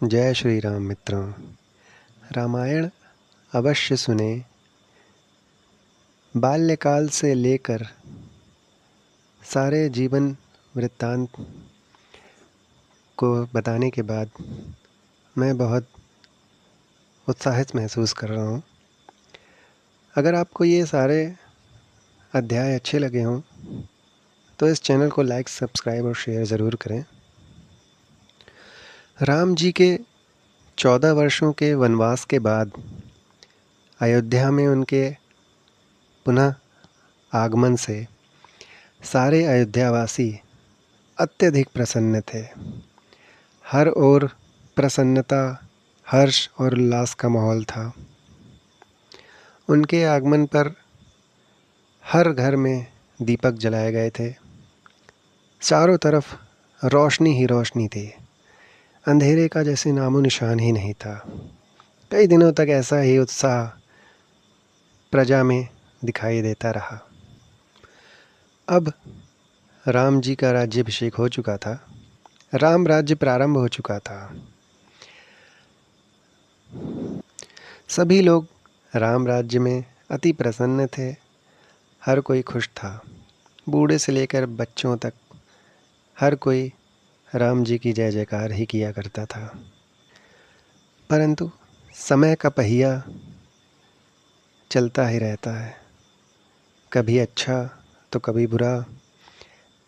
जय श्री राम मित्रों। रामायण अवश्य सुने। बाल्यकाल से लेकर सारे जीवन वृत्तांत को बताने के बाद मैं बहुत उत्साहित महसूस कर रहा हूँ। अगर आपको ये सारे अध्याय अच्छे लगे हों तो इस चैनल को लाइक, सब्सक्राइब और शेयर ज़रूर करें। राम जी के 14 वर्षों के वनवास के बाद अयोध्या में उनके पुनः आगमन से सारे अयोध्यावासी अत्यधिक प्रसन्न थे। हर ओर प्रसन्नता, हर्ष और उल्लास का माहौल था। उनके आगमन पर हर घर में दीपक जलाए गए थे। चारों तरफ रोशनी ही रोशनी थी। अंधेरे का जैसे नामो निशान ही नहीं था। कई दिनों तक ऐसा ही उत्साह प्रजा में दिखाई देता रहा। अब राम जी का राज्याभिषेक हो चुका था। राम राज्य प्रारंभ हो चुका था। सभी लोग राम राज्य में अति प्रसन्न थे। हर कोई खुश था। बूढ़े से लेकर बच्चों तक हर कोई राम जी की जय जयकार ही किया करता था। परंतु समय का पहिया चलता ही रहता है, कभी अच्छा तो कभी बुरा।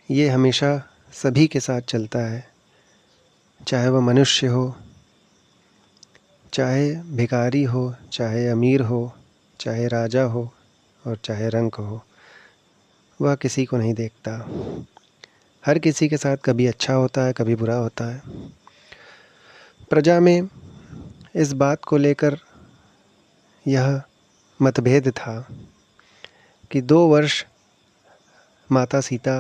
ये हमेशा सभी के साथ चलता है, चाहे वह मनुष्य हो, चाहे भिखारी हो, चाहे अमीर हो, चाहे राजा हो और चाहे रंक हो। वह किसी को नहीं देखता। हर किसी के साथ कभी अच्छा होता है, कभी बुरा होता है। प्रजा में इस बात को लेकर यह मतभेद था कि 2 वर्ष माता सीता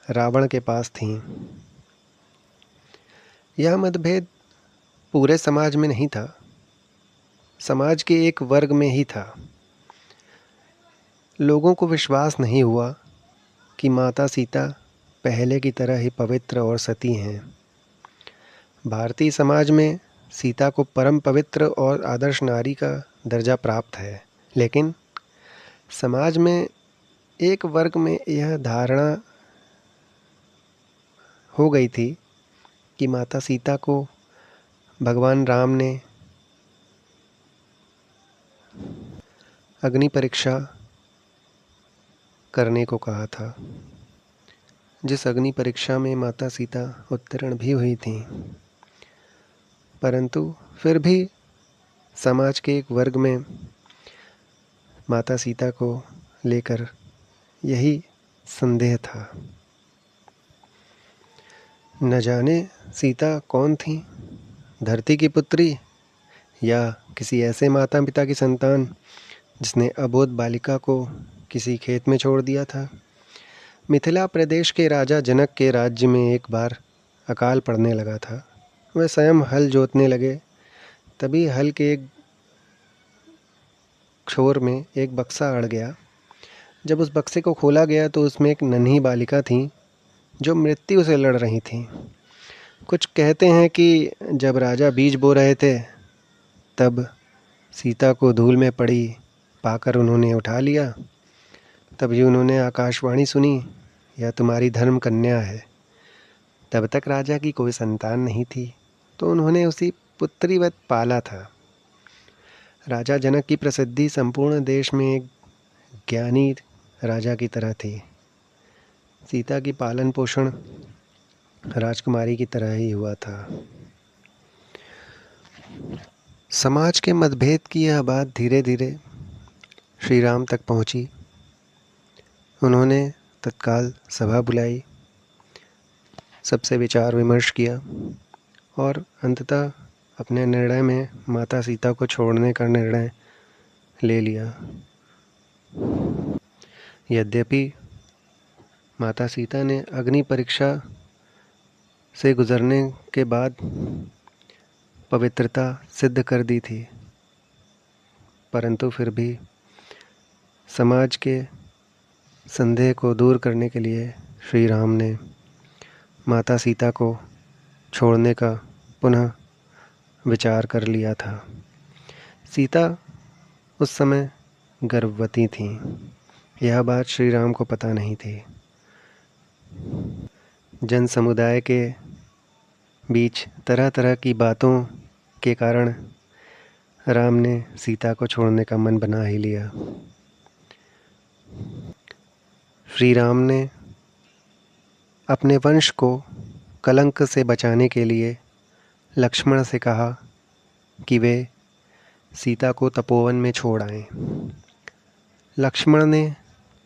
रावण के पास थीं। यह मतभेद पूरे समाज में नहीं था, समाज के एक वर्ग में ही था। लोगों को विश्वास नहीं हुआ कि माता सीता पहले की तरह ही पवित्र और सती हैं। भारतीय समाज में सीता को परम पवित्र और आदर्श नारी का दर्जा प्राप्त है, लेकिन समाज में एक वर्ग में यह धारणा हो गई थी कि माता सीता को भगवान राम ने अग्नि परीक्षा करने को कहा था, जिस अग्नि परीक्षा में माता सीता उत्तीर्ण भी हुई थीं। परंतु फिर भी समाज के एक वर्ग में माता सीता को लेकर यही संदेह था। न जाने सीता कौन थी, धरती की पुत्री या किसी ऐसे माता पिता की संतान जिसने अबोध बालिका को किसी खेत में छोड़ दिया था। मिथिला प्रदेश के राजा जनक के राज्य में एक बार अकाल पड़ने लगा था। वह स्वयं हल जोतने लगे, तभी हल के एक छोर में एक बक्सा अड़ गया। जब उस बक्से को खोला गया तो उसमें एक नन्ही बालिका थी जो मृत्यु से लड़ रही थी। कुछ कहते हैं कि जब राजा बीज बो रहे थे तब सीता को धूल में पड़ी पाकर उन्होंने उठा लिया। तभी उन्होंने आकाशवाणी सुनी, यह तुम्हारी धर्म कन्या है। तब तक राजा की कोई संतान नहीं थी, तो उन्होंने उसी पुत्रीवत पाला था। राजा जनक की प्रसिद्धि संपूर्ण देश में एक ज्ञानी राजा की तरह थी। सीता की पालन पोषण राजकुमारी की तरह ही हुआ था। समाज के मतभेद की यह बात धीरे धीरे श्री राम तक पहुंची। उन्होंने तत्काल सभा बुलाई, सबसे विचार विमर्श किया और अंततः अपने निर्णय में माता सीता को छोड़ने का निर्णय ले लिया। यद्यपि माता सीता ने अग्नि परीक्षा से गुजरने के बाद पवित्रता सिद्ध कर दी थी, परंतु फिर भी समाज के संदेह को दूर करने के लिए श्री राम ने माता सीता को छोड़ने का पुनः विचार कर लिया था। सीता उस समय गर्भवती थीं। यह बात श्री राम को पता नहीं थी। जन समुदाय के बीच तरह तरह की बातों के कारण राम ने सीता को छोड़ने का मन बना ही लिया। श्री राम ने अपने वंश को कलंक से बचाने के लिए लक्ष्मण से कहा कि वे सीता को तपोवन में छोड़ आएं। लक्ष्मण ने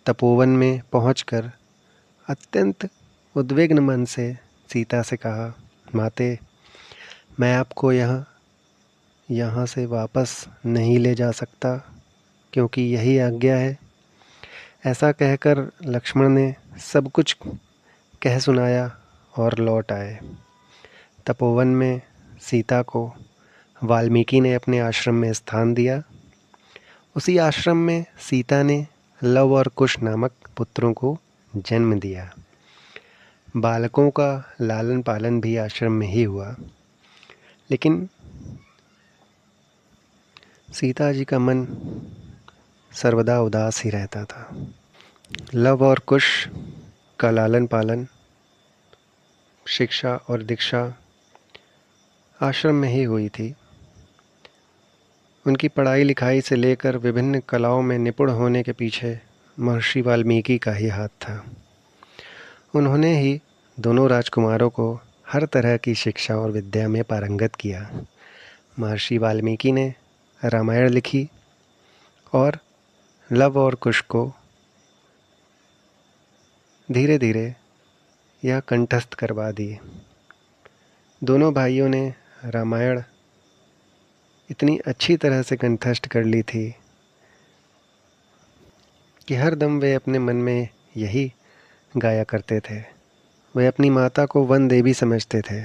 तपोवन में पहुंचकर अत्यंत उद्विग्न मन से सीता से कहा, माते, मैं आपको यहाँ से वापस नहीं ले जा सकता क्योंकि यही आज्ञा है। ऐसा कहकर लक्ष्मण ने सब कुछ कह सुनाया और लौट आए। तपोवन में सीता को वाल्मीकि ने अपने आश्रम में स्थान दिया। उसी आश्रम में सीता ने लव और कुश नामक पुत्रों को जन्म दिया। बालकों का लालन पालन भी आश्रम में ही हुआ, लेकिन सीता जी का मन सर्वदा उदास ही रहता था। लव और कुश का लालन पालन, शिक्षा और दीक्षा आश्रम में ही हुई थी। उनकी पढ़ाई लिखाई से लेकर विभिन्न कलाओं में निपुण होने के पीछे महर्षि वाल्मीकि का ही हाथ था। उन्होंने ही दोनों राजकुमारों को हर तरह की शिक्षा और विद्या में पारंगत किया। महर्षि वाल्मीकि ने रामायण लिखी और लव और कुश को धीरे धीरे यह कंठस्थ करवा दी। दोनों भाइयों ने रामायण इतनी अच्छी तरह से कंठस्थ कर ली थी कि हर दम वे अपने मन में यही गाया करते थे। वे अपनी माता को वन देवी समझते थे,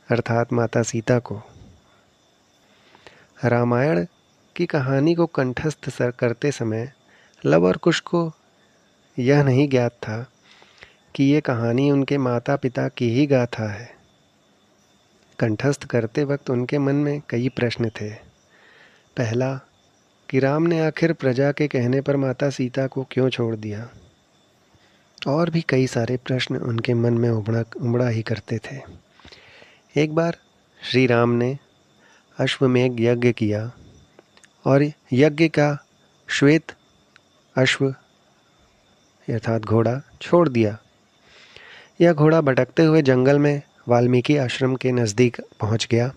अर्थात माता सीता को। रामायण की कहानी को कंठस्थ करते समय लव और कुश को यह नहीं ज्ञात था कि ये कहानी उनके माता पिता की ही गाथा है। कंठस्थ करते वक्त उनके मन में कई प्रश्न थे। पहला, कि राम ने आखिर प्रजा के कहने पर माता सीता को क्यों छोड़ दिया। और भी कई सारे प्रश्न उनके मन में उमड़ा ही करते थे। एक बार श्री राम ने अश्वमेध यज्ञ किया और यज्ञ का श्वेत अश्व अर्थात घोड़ा छोड़ दिया। यह घोड़ा भटकते हुए जंगल में वाल्मीकि आश्रम के नज़दीक पहुंच गया।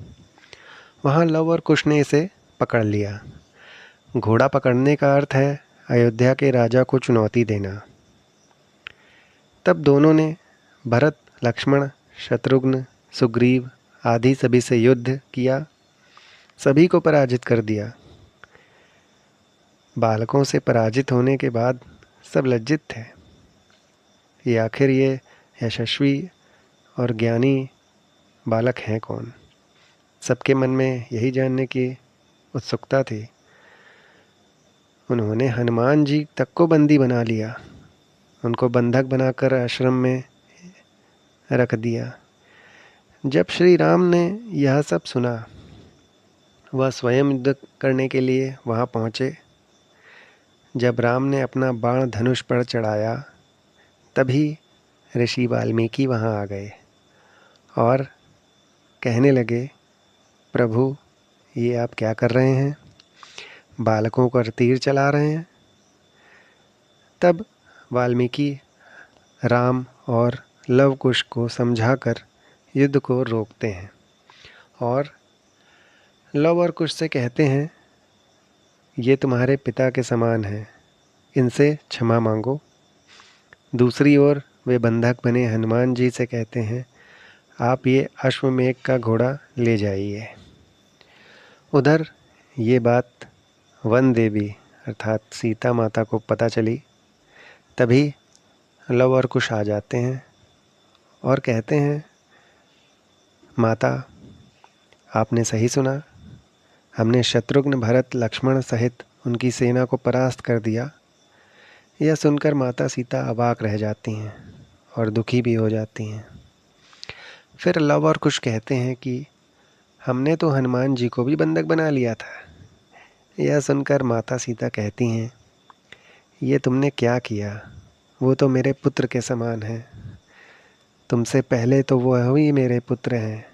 वहां लव और कुश ने इसे पकड़ लिया। घोड़ा पकड़ने का अर्थ है अयोध्या के राजा को चुनौती देना। तब दोनों ने भरत, लक्ष्मण, शत्रुघ्न, सुग्रीव आदि सभी से युद्ध किया, सभी को पराजित कर दिया। बालकों से पराजित होने के बाद सब लज्जित थे। ये आखिर ये यशस्वी और ज्ञानी बालक हैं कौन। सबके मन में यही जानने की उत्सुकता थी। उन्होंने हनुमान जी तक को बंदी बना लिया, उनको बंधक बनाकर आश्रम में रख दिया। जब श्री राम ने यह सब सुना, वह स्वयं युद्ध करने के लिए वहाँ पहुँचे। जब राम ने अपना बाण धनुष पर चढ़ाया, तभी ऋषि वाल्मीकि वहाँ आ गए और कहने लगे, प्रभु, ये आप क्या कर रहे हैं? बालकों पर तीर चला रहे हैं। तब वाल्मीकि राम और लव कुश को समझाकर युद्ध को रोकते हैं और लव और कुश से कहते हैं, ये तुम्हारे पिता के समान हैं, इनसे क्षमा मांगो। दूसरी ओर वे बंधक बने हनुमान जी से कहते हैं, आप ये अश्वमेध का घोड़ा ले जाइए। उधर ये बात वन देवी अर्थात सीता माता को पता चली। तभी लव और कुश आ जाते हैं और कहते हैं, माता, आपने सही सुना। हमने शत्रुघ्न, भरत, लक्ष्मण सहित उनकी सेना को परास्त कर दिया। यह सुनकर माता सीता अवाक रह जाती हैं और दुखी भी हो जाती हैं। फिर लव और कुश कहते हैं कि हमने तो हनुमान जी को भी बंधक बना लिया था। यह सुनकर माता सीता कहती हैं, ये तुमने क्या किया? वो तो मेरे पुत्र के समान हैं। तुमसे पहले तो वो ही मेरे पुत्र हैं।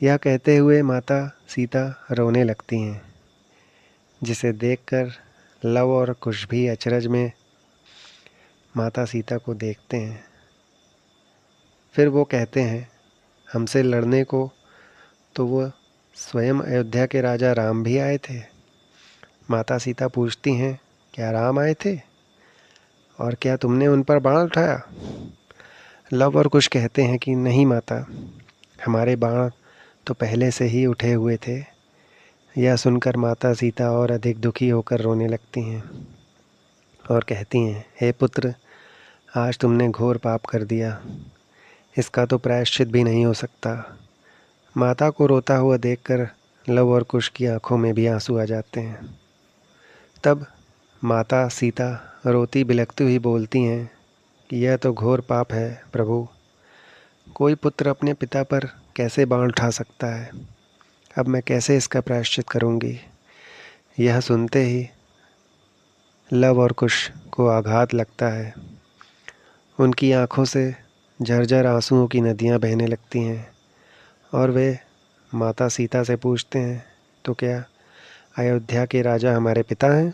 यह कहते हुए माता सीता रोने लगती हैं, जिसे देखकर लव और कुश भी अचरज में माता सीता को देखते हैं। फिर वो कहते हैं, हमसे लड़ने को तो वो स्वयं अयोध्या के राजा राम भी आए थे। माता सीता पूछती हैं, क्या राम आए थे? और क्या तुमने उन पर बाण उठाया? लव और कुश कहते हैं कि नहीं माता, हमारे बाण तो पहले से ही उठे हुए थे। यह सुनकर माता सीता और अधिक दुखी होकर रोने लगती हैं और कहती हैं, हे पुत्र, आज तुमने घोर पाप कर दिया। इसका तो प्रायश्चित भी नहीं हो सकता। माता को रोता हुआ देखकर लव और कुश की आंखों में भी आंसू आ जाते हैं। तब माता सीता रोती बिलखती हुई बोलती हैं कि यह तो घोर पाप है प्रभु। कोई पुत्र अपने पिता पर कैसे बाण उठा सकता है? अब मैं कैसे इसका प्रायश्चित करूंगी? यह सुनते ही लव और कुश को आघात लगता है। उनकी आंखों से झरझर आंसुओं की नदियां बहने लगती हैं और वे माता सीता से पूछते हैं, तो क्या अयोध्या के राजा हमारे पिता हैं?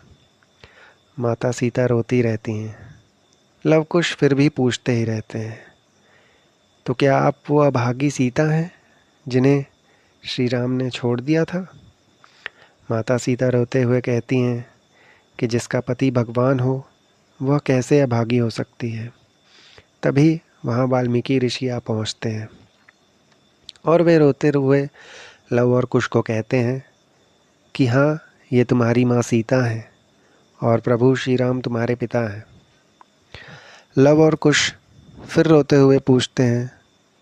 माता सीता रोती रहती हैं। लव कुश फिर भी पूछते ही रहते हैं, तो क्या आप वो अभागी सीता हैं जिन्हें श्री राम ने छोड़ दिया था? माता सीता रोते हुए कहती हैं कि जिसका पति भगवान हो वह कैसे अभागी हो सकती है। तभी वहाँ वाल्मीकि ऋषि आ पहुँचते हैं और वे रोते हुए लव और कुश को कहते हैं कि हाँ, ये तुम्हारी माँ सीता है और प्रभु श्री राम तुम्हारे पिता हैं। लव और कुश फिर रोते हुए पूछते हैं,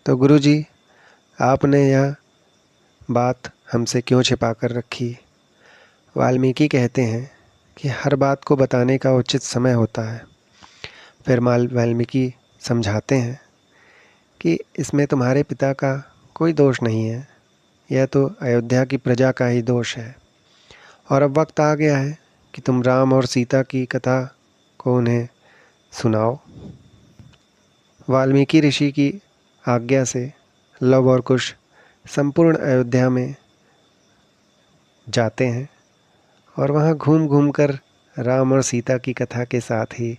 तो गुरुजी, आपने यह बात हमसे क्यों छिपा कर रखी? वाल्मीकि कहते हैं कि हर बात को बताने का उचित समय होता है। फिर वाल्मीकि समझाते हैं कि इसमें तुम्हारे पिता का कोई दोष नहीं है। यह तो अयोध्या की प्रजा का ही दोष है और अब वक्त आ गया है कि तुम राम और सीता की कथा को उन्हें सुनाओ। वाल्मीकि ऋषि की आज्ञा से लव और कुश संपूर्ण अयोध्या में जाते हैं और वहाँ घूम घूम कर राम और सीता की कथा के साथ ही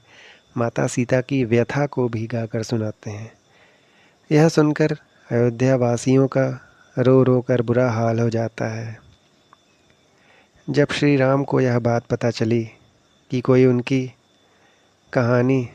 माता सीता की व्यथा को भी गाकर सुनाते हैं। यह सुनकर अयोध्या वासियों का रो रो कर बुरा हाल हो जाता है। जब श्री राम को यह बात पता चली कि कोई उनकी कहानी